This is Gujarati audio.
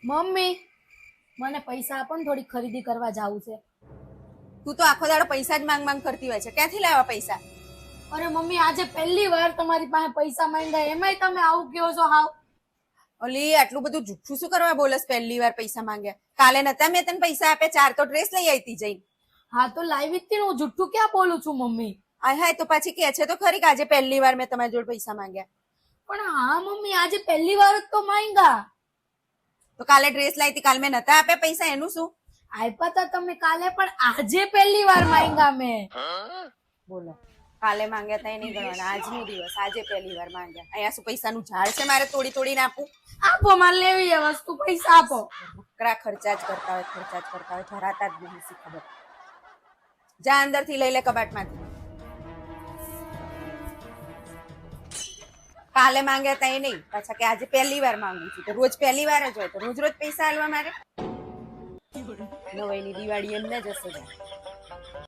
મમ્મી મને પૈસા આપો ને, થોડી ખરીદી કરવા જાવું છે. તું તો આખો દાડો પૈસા જ માંગ માંગ કરતી હોય છે. ક્યાંથી લાવવા પૈસા? અરે મમ્મી, આજે પહેલી વાર તમારી પાસે પૈસા માંગ્યા, એમાંય તમે આવું કહો છો હાવ. ઓલી આટલું બધું જુઠ્ઠું શું કરવા બોલસ? પહેલી વાર પૈસા માંગ્યા. કાલે નતા મેં તને પૈસા આપ્યા? 4 તો ડ્રેસ લઈ આવી હતી જઈને. હા તો લાવી જ હું જુઠ્ઠું ક્યાં બોલું છું મમ્મી? હાય તો પછી કે છે તો ખરી કે આજે પહેલી વાર મેં તમારી જોડે પૈસા માંગ્યા. પણ હા મમ્મી, આજે પહેલી વાર જ તો માંગ્યા. તો કાલે ડ્રેસ લાવી હતી, કાલે મેં નતા આપ્યા પૈસા, એનું શું? આપ્યા તા તમે કાલે, પણ આજે પહેલી વાર માંગ્યા મેં. બોલો, કાલે માંગ્યા તા એ નહીં ગણવાના, આજનો દિવસ, આજે પહેલી વાર માંગ્યા. અહીંયા શું પૈસાનું ઝાડ છે મારે તોડી તોડીને આપું? આપો, મારે લેવી એ વસ્તુ, પૈસા આપો. બકરા ખર્ચા જ કરતા હોય, ખર્ચા જ કરતા હોય, ધરાતા જ નહીં શી ખબર. જા અંદરથી લઈ લે કબાટમાંથી. કાલે માંગ્યા તા એ નહીં, પાછા કે આજે પહેલી વાર માંગુ છું. તો રોજ પહેલી વાર જ હોય તો રોજ રોજ પૈસા આલવા મારે? નવાઈની દિવાળી એમને જ હશે.